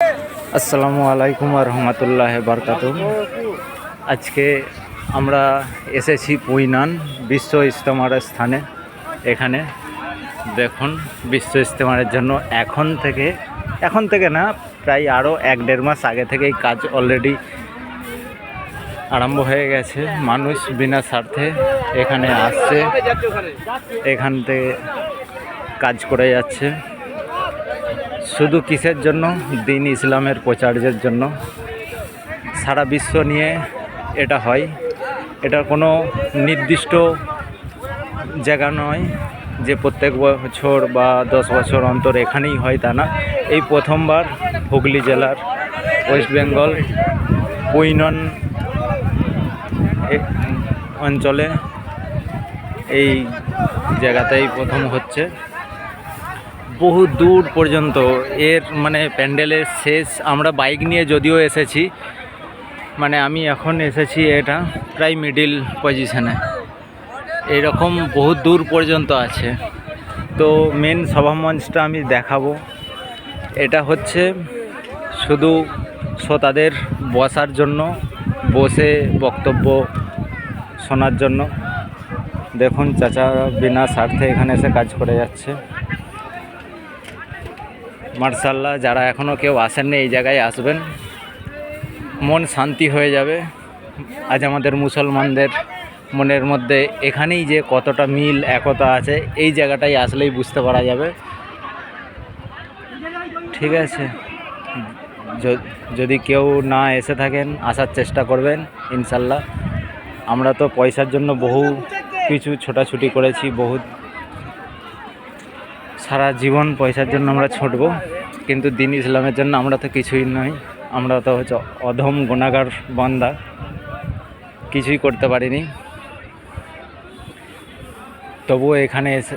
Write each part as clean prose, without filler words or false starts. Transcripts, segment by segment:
আসসালামু আলাইকুম রহমতুল্লাহ বারকাতুহ। আজকে আমরা এসেছি পুইনান বিশ্ব ইজতেমার স্থানে। এখানে দেখুন বিশ্ব ইজতেমারের জন্য এখন থেকে না, প্রায় আরও 1-1.5 মাস আগে থেকেই কাজ অলরেডি আরম্ভ হয়ে গেছে। মানুষ বিনা স্বার্থে এখানে আসছে, এখান থেকে কাজ করে যাচ্ছে। শুধু কিসের জন্য? দিন ইসলামের প্রচারের জন্য। সারা বিশ্ব নিয়ে এটা হয়, এটা কোনো নির্দিষ্ট জায়গা নয় যে প্রত্যেক বছর বা 10 বছর অন্তর এখানেই হয়, তা না। এই প্রথমবার হুগলি জেলার ওয়েস্ট বেঙ্গল পুইনন অঞ্চলে এই জায়গাতেই প্রথম হচ্ছে। বহু দূর পর্যন্ত এর প্যান্ডেলের শেষ। আমরা বাইক নিয়ে যদিও এসেছি, আমি এখন এসেছি এটা প্রায় মিডিল পজিশনে। এইরকম বহু দূর পর্যন্ত আছে। তো মেন সভামঞ্চটা আমি দেখাবো। এটা হচ্ছে শুধু শ্রোতাদের বসার জন্য, বসে বক্তব্য শোনার জন্য। দেখুন চাচা বিনা স্বার্থে এখানে এসে কাজ করে যাচ্ছে। মার্শাল্লাহ, যারা এখনও কেউ আসেননি এই জায়গায় আসবেন, মন শান্তি হয়ে যাবে। আজ আমাদের মুসলমানদের মনের মধ্যে এখানেই যে কতটা মিল একতা আছে, এই জায়গাটায় আসলেই বুঝতে পারা যাবে। ঠিক আছে, যদি কেউ না এসে থাকেন আসার চেষ্টা করবেন ইনশাল্লাহ। আমরা তো পয়সার জন্য বহু কিছু ছোটাছুটি করেছি, সারা জীবন পয়সার জন্য আমরা ছুটব, কিন্তু দিন ইসলামের জন্য আমরা তো কিছুই নই। আমরা তো হচ্ছে অধম গুনাহগার বান্দা, কিছুই করতে পারিনি। তবুও এখানে এসে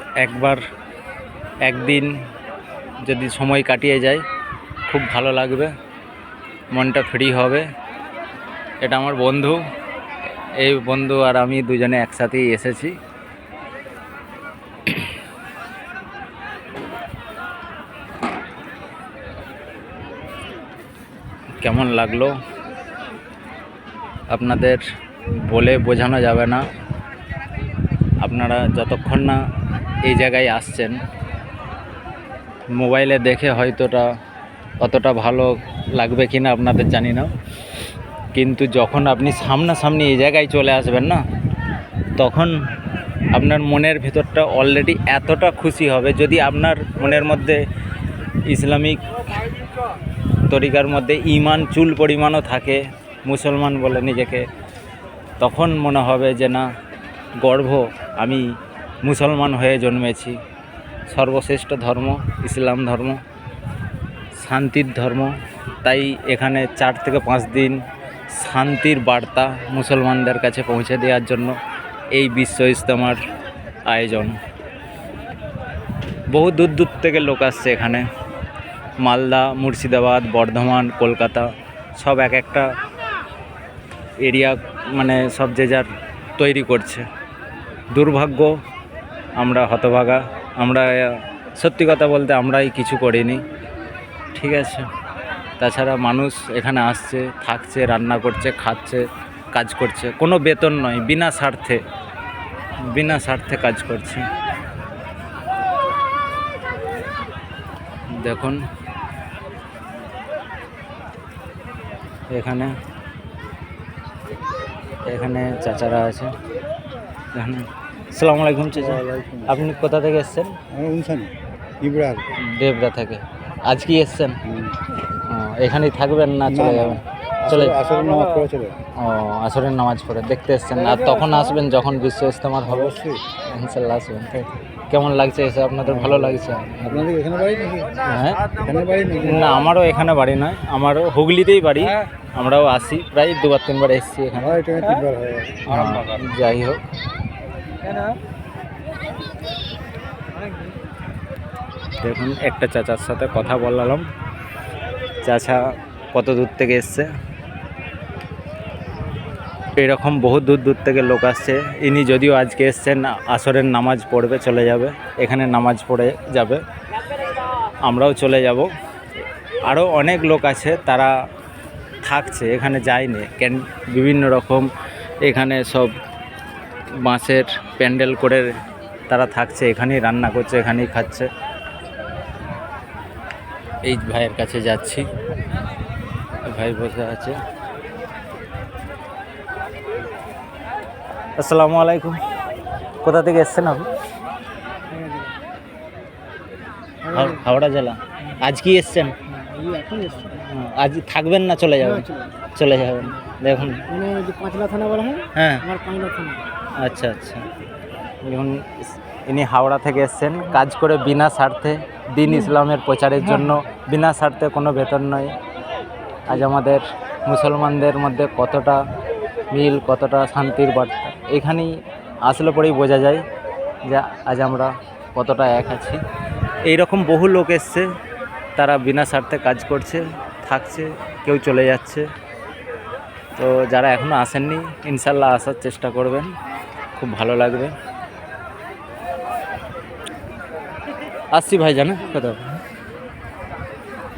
একদিন যদি সময় কাটিয়ে যায়, খুব ভালো লাগবে, মনটা ফ্রি হবে। এটা আমার বন্ধু, এই বন্ধু আর আমি দুজনে একসাথেই এসেছি। কেমন লাগলো আপনাদের বলে বোঝানো যাবে না। আপনারা যতক্ষণ না এই জায়গায় আসছেন, মোবাইলে দেখে হয়তো অতটা ভালো লাগবে কি না আপনাদের জানি না, কিন্তু যখন আপনি সামনাসামনি এই জায়গায় চলে আসবেন না, তখন আপনার মনের ভিতরটা অলরেডি এতটা খুশি হবে। যদি আপনার মনের মধ্যে ইসলামিক তরিকার মধ্যে ঈমান চুল পরিমাণও থাকে, মুসলমান বলে নিজেকে, তখন মনে হবে যে না, গর্ব, আমি মুসলমান হয়ে জন্মেছি। সর্বশ্রেষ্ঠ ধর্ম ইসলাম ধর্ম, শান্তির ধর্ম। তাই এখানে 4 থেকে 5 দিন শান্তির বার্তা মুসলমানদের কাছে পৌঁছে দেওয়ার জন্য এই বিশ্ব ইজতেমার আয়োজন। বহু দূর দূর থেকে লোক আসছে এখানে। মালদা, মুর্শিদাবাদ, বর্ধমান, কলকাতা, সব এক একটা এরিয়া, সব যে যার তৈরি করছে। দুর্ভাগ্য, আমরা হতভাগা। আমরা সত্যি কথা বলতে আমরাই কিছু করিনি। ঠিক আছে, তাছাড়া মানুষ এখানে আসছে, থাকছে, রান্না করছে, খাচ্ছে, কাজ করছে, কোনো বেতন নয়, বিনা স্বার্থে কাজ করছে। দেখুন এখানে চাচারা আছে এখানে। আসসালামু আলাইকুম চাচা, আপনি কোথা থেকে এসছেন? দেবরা থেকে। আজ কি এসছেন? এখানেই থাকবেন না চলে যাবেন? আসরের নামাজ পড়ে দেখতে এসছেন, আর তখন আসবেন যখন বিশ্ব ইজতেমা হবে? ইনশাল্লাহ আসবেন। কেমন লাগছে এসে? আপনাদের ভালো লাগছে? হ্যাঁ, না আমারও এখানে বাড়ি নয়, আমারও হুগলিতেই বাড়ি। আমরাও আসি, প্রায় 2-3 বার এসেছি এখানে। যাই হোক, দেখুন একটা চাচার সাথে কথা বললাম। চাচা কত দূর থেকে এসছে। এরকম বহু দূর দূর থেকে লোক আসছে। ইনি যদিও আজকে এসছেন আসরের নামাজ পড়বে, চলে যাবে, এখানে নামাজ পড়ে যাবে, আমরাও চলে যাব। আরও অনেক লোক আছে তারা থাকছে, এখানে যায়নি বিভিন্ন রকম এখানে সব বাঁশের প্যান্ডেল করে তারা থাকছে, এখানেই রান্না করছে, এখানেই খাচ্ছে। এই ভাইয়ের কাছে যাচ্ছি, ভাই বসে আছে। আসসালামু আলাইকুম, কোথা থেকে এসছেন আপনি? হাওড়া জেলা। আজ কি এসছেন? আজ থাকবেন না চলে যাবেন? চলে যাবেন। দেখুন পাঁচলা থানা বলা হয়, হ্যাঁ, আমার পাঁচলা থানা। আচ্ছা আচ্ছা। দেখুন ইনি হাওড়া থেকে এসছেন কাজ করে বিনা স্বার্থে, দিন ইসলামের প্রচারের জন্য, বিনা স্বার্থে, কোনো বেতন নয়। আজ আমাদের মুসলমানদের মধ্যে কতটা মিল, কতটা শান্তির বার্তা এখানেই আসলে পরেই বোঝা যায় যে আজ আমরা কতটা এক আছি। এই রকম বহু লোক এসছে, তারা বিনা স্বার্থে কাজ করছে, থাকছে, কেউ চলে যাচ্ছে। তো যারা এখনও আসেননি ইনশাল্লাহ আসার চেষ্টা করবেন, খুব ভালো লাগবে। আসছি ভাই, জানা কথা।